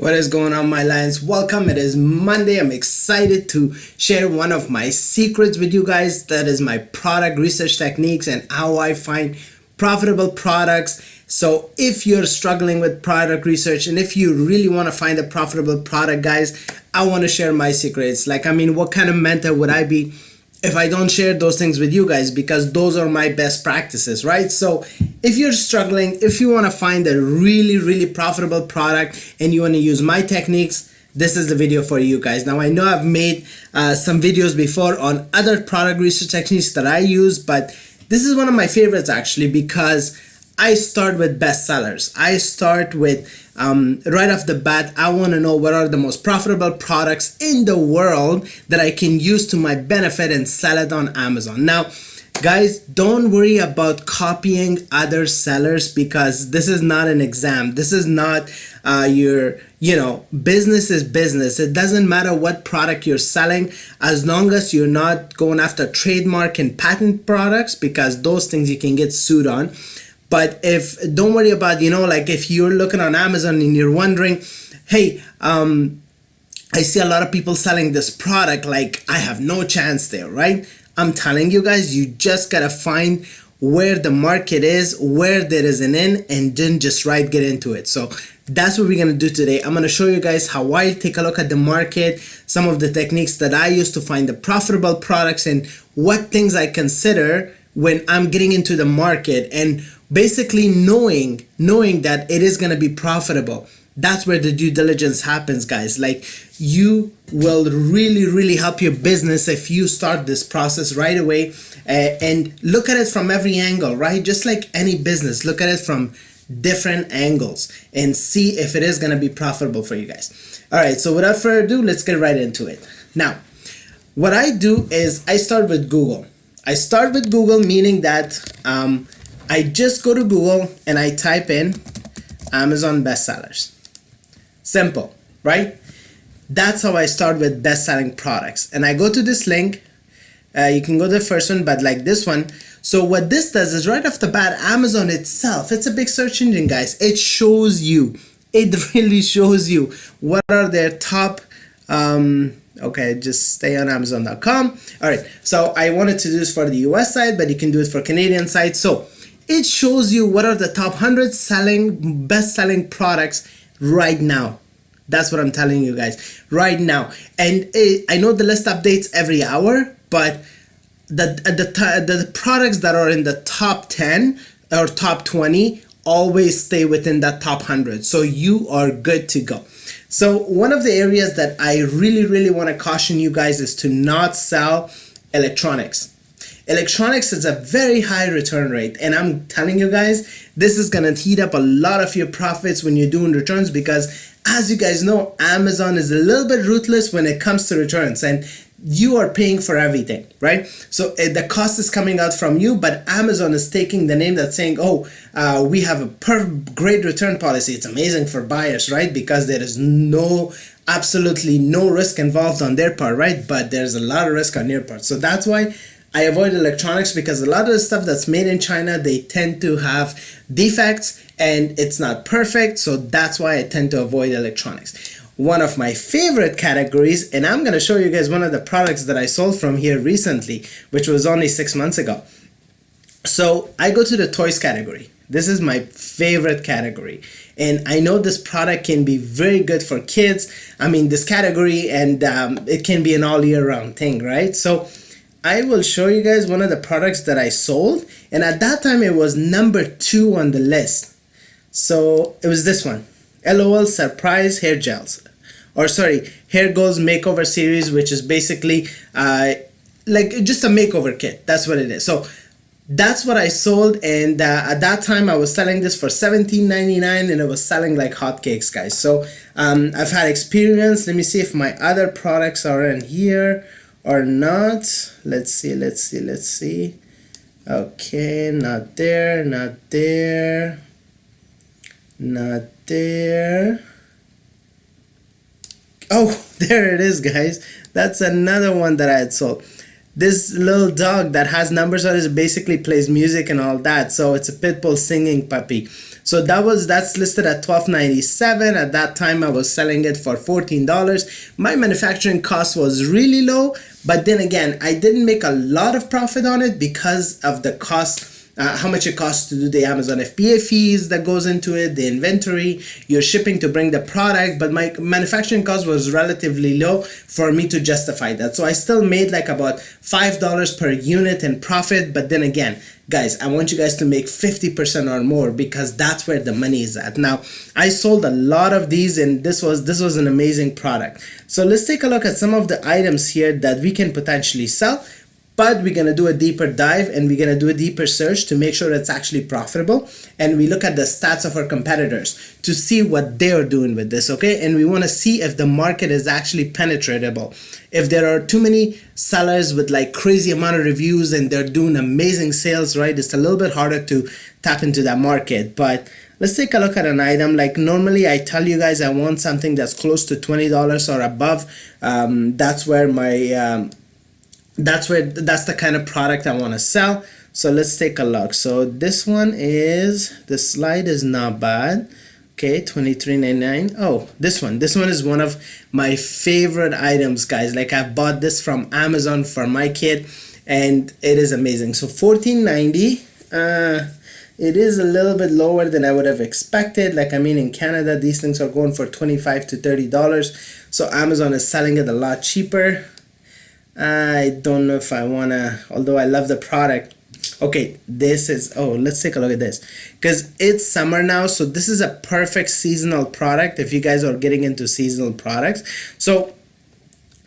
What is going on, my lions? Welcome. It is Monday. I'm excited to share one of my secrets with you guys. That is my product research techniques and how I find profitable products. So if you're struggling with product research and if you really want to find a profitable product, guys, I want to share my secrets. What kind of mentor would I be if I don't share those things with you guys, because those are my best practices, right? So if you're struggling, if you want to find a really profitable product and you want to use my techniques, this is the video for you guys. Now, I know I've made some videos before on other product research techniques that I use, but this is one of my favorites actually, because I start with bestsellers. I start with right off the bat, I want to know what are the most profitable products in the world that I can use to my benefit and sell it on Amazon. Now, guys, don't worry about copying other sellers, because this is not an exam. This is not business is business. It doesn't matter what product you're selling, as long as you're not going after trademark and patent products, because those things you can get sued on. But don't worry about, if you're looking on Amazon and you're wondering, hey, I see a lot of people selling this product, like I have no chance there, right? I'm telling you guys, you just gotta find where the market is, where there is an in, and then just get into it. So that's what we're gonna do today. I'm gonna show you guys how I take a look at the market, some of the techniques that I use to find the profitable products, and what things I consider when I'm getting into the market, and basically knowing that it is going to be profitable. That's where the due diligence happens, guys. Like, you will really help your business if you start this process right away and look at it from every angle, right? Just like any business, look at it from different angles and see if it is going to be profitable for you guys. All right, so without further ado, let's get right into it. Now, what I do is I start with Google. I start with Google, meaning that I just go to Google and I type in Amazon bestsellers. Simple, right? That's how I start with best-selling products. And I go to this link. You can go to the first one, but like this one. So what this does is right off the bat, Amazon itself, it's a big search engine, guys. It shows you, it really shows you what are their top okay, just stay on Amazon.com. All right, so I wanted to do this for the US side, but you can do it for Canadian side. So it shows you what are the top 100 best-selling products right now. That's what I'm telling you guys right now. And I know the list updates every hour, but the products that are in the top 10 or top 20 always stay within that top 100. So you are good to go. So one of the areas that I really want to caution you guys is to not sell electronics. Electronics is a very high return rate, and I'm telling you guys, this is going to heat up a lot of your profits when you're doing returns, because as you guys know, Amazon is a little bit ruthless when it comes to returns, and you are paying for everything, right? So the cost is coming out from you, but Amazon is taking the name that's saying, oh, we have a great return policy. It's amazing for buyers, right? Because there is absolutely no risk involved on their part, right? But there's a lot of risk on your part. So that's why I avoid electronics, because a lot of the stuff that's made in China, they tend to have defects and it's not perfect. So that's why I tend to avoid electronics. One of my favorite categories, and I'm going to show you guys one of the products that I sold from here recently, which was only 6 months ago. So I go to the toys category. This is my favorite category, and I know this product can be very good for kids. I mean, this category, and it can be an all year round thing, right? So I will show you guys one of the products that I sold, and at that time it was number 2 on the list. So it was this one, LOL Surprise Hair Gels, or sorry, Hair Goals Makeover Series, which is basically like just a makeover kit. That's what it is. So that's what I sold, and at that time I was selling this for $17.99, and it was selling like hotcakes, guys. So I've had experience. Let me see if my other products are in here or not. Let's see. Okay, not there, not there, not there. Oh, there it is, guys. That's another one that I had sold. this little dog that has numbers on it basically plays music and all that. So it's a pit bull singing puppy. So that's listed at $12.97. At that time I was selling it for $14. My manufacturing cost was really low, but then again, I didn't make a lot of profit on it because of the cost, how much it costs to do the Amazon FBA fees that goes into it, the inventory, your shipping to bring the product, but my manufacturing cost was relatively low for me to justify that. So I still made like about $5 per unit in profit, but then again, guys, I want you guys to make 50% or more because that's where the money is at. Now, I sold a lot of these and this was an amazing product. So let's take a look at some of the items here that we can potentially sell. But we're going to do a deeper dive and we're going to do a deeper search to make sure it's actually profitable. And we look at the stats of our competitors to see what they're doing with this, okay? And we want to see if the market is actually penetratable. If there are too many sellers with like crazy amount of reviews and they're doing amazing sales, right? It's a little bit harder to tap into that market. But let's take a look at an item. Like normally I tell you guys I want something that's close to $20 or above. That's the kind of product I want to sell. So let's take a look. So this one is, the slide is not bad. Okay, $23.99. Oh, this one is one of my favorite items, guys. Like I've bought this from Amazon for my kid and it is amazing. So $14.90. It is a little bit lower than I would have expected. Like, I mean, in Canada, these things are going for $25 to $30. So Amazon is selling it a lot cheaper. I don't know if I wanna, although I love the product. Okay, this is, oh, let's take a look at this because it's summer now, so this is a perfect seasonal product if you guys are getting into seasonal products. So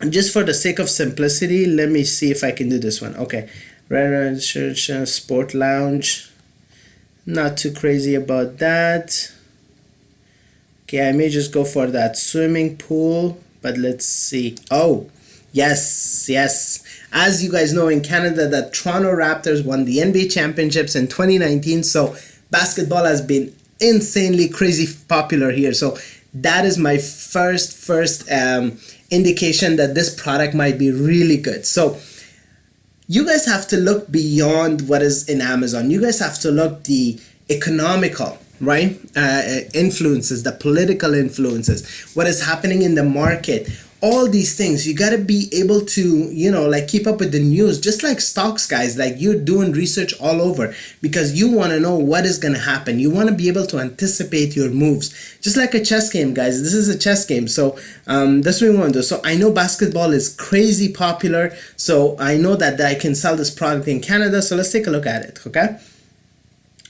just for the sake of simplicity, let me see if I can do this one. Okay, Red Church Sport Lounge, not too crazy about that. Okay, I may just go for that swimming pool, but let's see. Oh, yes. As you guys know, in Canada, the Toronto Raptors won the NBA championships in 2019. So basketball has been insanely crazy popular here. So that is my first indication that this product might be really good. So you guys have to look beyond what is in Amazon. You guys have to look the economical, right? Influences, the political influences, what is happening in the market. All these things, you got to be able to, like keep up with the news, just like stocks, guys. Like you're doing research all over because you want to know what is going to happen. You want to be able to anticipate your moves, just like a chess game, guys. This is a chess game. So that's what we want to do. So I know basketball is crazy popular. So I know that I can sell this product in Canada. So let's take a look at it, okay?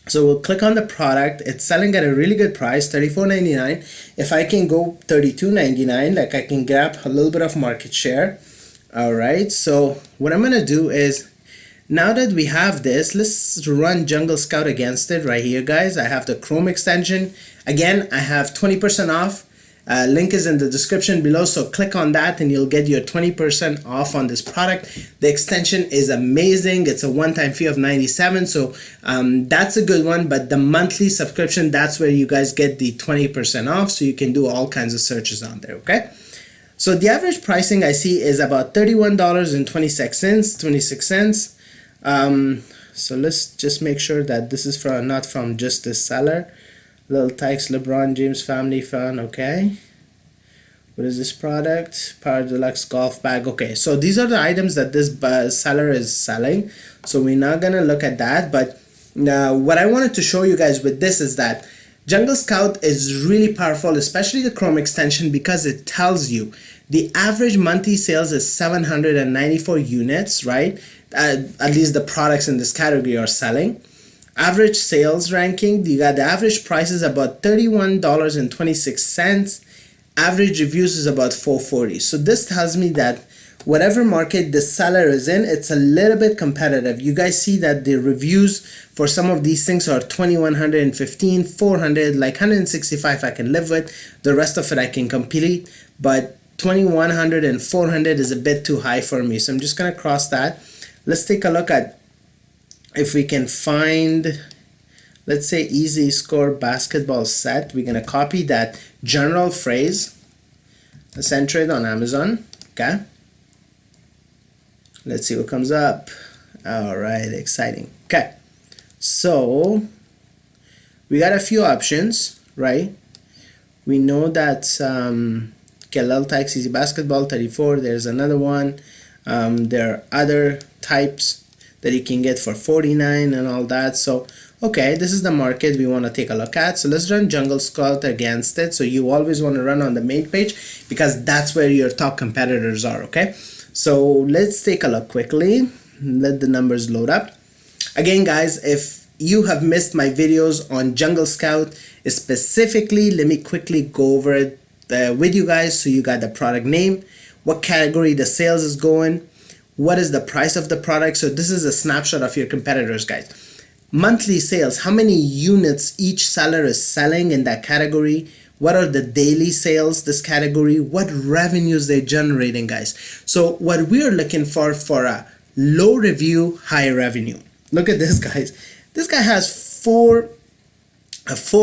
So we'll click on the product. It's selling at a really good price, $34.99. If I can go $32.99, like I can grab a little bit of market share. All right, so what I'm gonna do is, now that we have this, let's run Jungle Scout against it right here, guys. I have the Chrome extension. Again, I have 20% off. Link is in the description below, so click on that and you'll get your 20% off on this product. The extension is amazing. It's a one-time fee of $97, so that's a good one. But the monthly subscription, that's where you guys get the 20% off, so you can do all kinds of searches on there, okay? So the average pricing I see is about $31.26. So let's just make sure that this is from not from just this seller. Little Tykes LeBron James Family Fun, okay. What is this product? Power Deluxe Golf Bag. Okay, so these are the items that this seller is selling. So we're not gonna look at that, but what I wanted to show you guys with this is that Jungle Scout is really powerful, especially the Chrome extension, because it tells you the average monthly sales is 794 units, right? At least the products in this category are selling. Average sales ranking, you got the average price is about $31.26. Average reviews is about 440. So this tells me that whatever market the seller is in, it's a little bit competitive. You guys see that the reviews for some of these things are 2115, 400, like 165 I can live with. The rest of it I can complete, but 2100 and 400 is a bit too high for me. So I'm just gonna cross that. Let's take a look at if we can find, let's say, easy score basketball set. We're gonna copy that general phrase, let's enter it on Amazon, okay? Let's see what comes up. All right, exciting. Okay, so we got a few options, right? We know that Kellel Tax Easy Basketball 34. There's another one. There are other types that you can get for 49 and all that. So okay, this is the market we want to take a look at. So let's run Jungle Scout against it. So you always want to run on the main page because that's where your top competitors are. Okay, so let's take a look quickly. Let the numbers load up. Again, guys, if you have missed my videos on Jungle Scout specifically, let me quickly go over it with you guys. So you got the product name, what category the sales is going, what is the price of the product. So this is a snapshot of your competitors, guys. Monthly sales, how many units each seller is selling in that category, what are the daily sales this category, what revenues they're generating, guys. So what we're looking for a low review, high revenue. Look at this, guys. This guy has four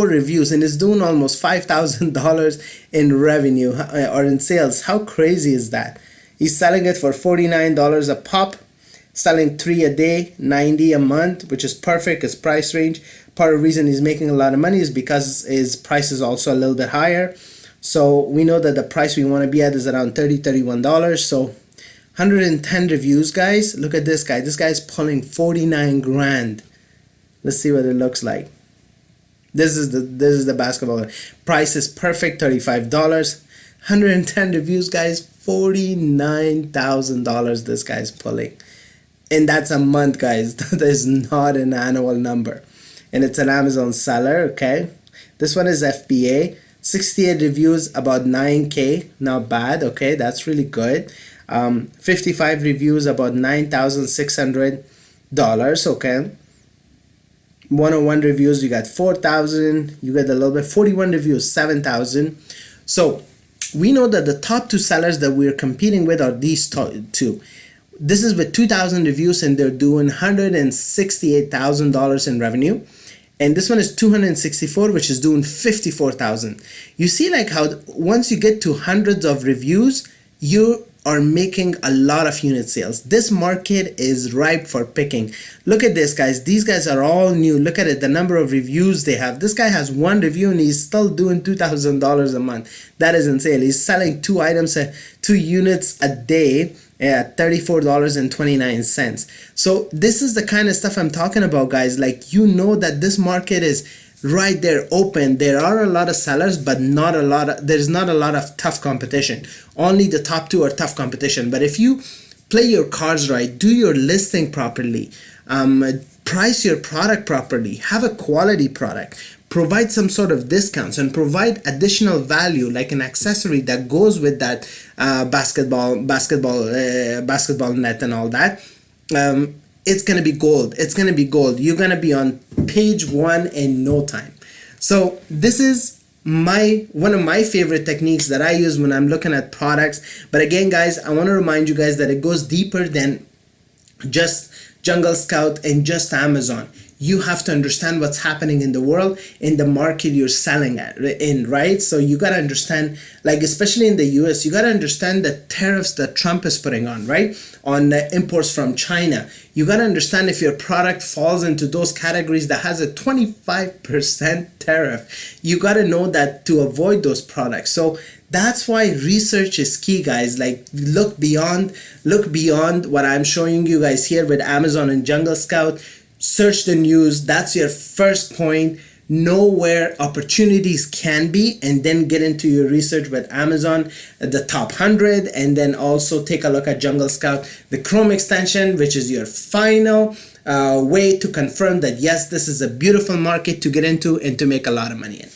reviews and is doing almost $5,000 in revenue or in sales. How crazy is that? He's selling it for $49 a pop, selling 3 a day, 90 a month, which is perfect. His price range. Part of the reason he's making a lot of money is because his price is also a little bit higher. So we know that the price we want to be at is around $31. So 110 reviews, guys. Look at this guy. This guy's pulling 49 grand. Let's see what it looks like. This is the basketball. Price is perfect, $35. 110 reviews, guys. $49,000 this guy's pulling. And that's a month, guys. That is not an annual number. And it's an Amazon seller, okay? This one is FBA. 68 reviews, about 9K. Not bad, okay? That's really good. 55 reviews, about $9,600, okay? 101 reviews, you got 4,000. You get a little bit. 41 reviews, 7,000. So we know that the top two sellers that we're competing with are these two. This is with 2,000 reviews and they're doing $168,000 in revenue. And this one is 264, which is doing 54,000. You see like how once you get to hundreds of reviews, you are making a lot of unit sales. This market is ripe for picking. Look at this, guys. These guys are all new. Look at it, the number of reviews they have. This guy has one review and he's still doing $2,000 a month. That is insane. He's selling 2 units a day at $34.29. So this is the kind of stuff I'm talking about, guys. Like, you know that this market is right there open. There are a lot of sellers, but there's not a lot of tough competition. Only the top two are tough competition. But if you play your cards right, do your listing properly, price your product properly, have a quality product, provide some sort of discounts, and provide additional value like an accessory that goes with that basketball net and all that, it's gonna be gold. It's gonna be gold. You're gonna be on page 1 in no time. So this is one of my favorite techniques that I use when I'm looking at products. But again, guys, I want to remind you guys that it goes deeper than just Jungle Scout and just Amazon. You have to understand what's happening in the world, in the market you're selling in, right? So you got to understand, like, especially in the US, you got to understand the tariffs that Trump is putting on, right? On the imports from China. You got to understand if your product falls into those categories that has a 25% tariff. You got to know that to avoid those products. So that's why research is key, guys. Like, look beyond what I'm showing you guys here with Amazon and Jungle Scout. Search the news. That's your first point. Know where opportunities can be, and then get into your research with Amazon, the top 100, and then also take a look at Jungle Scout, the Chrome extension, which is your final way to confirm that yes, this is a beautiful market to get into and to make a lot of money in.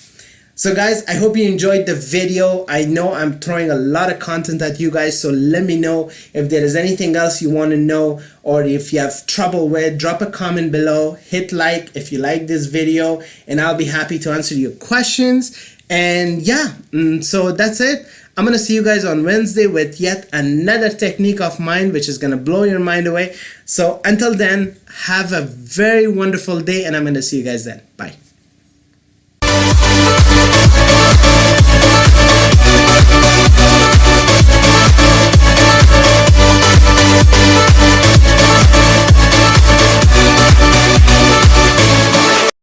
So guys, I hope you enjoyed the video. I know I'm throwing a lot of content at you guys, so let me know if there is anything else you want to know, or if you have trouble with, drop a comment below, hit like if you like this video, and I'll be happy to answer your questions. And yeah, so that's it. I'm gonna see you guys on Wednesday with yet another technique of mine, which is gonna blow your mind away. So until then, have a very wonderful day, and I'm gonna see you guys then. Bye.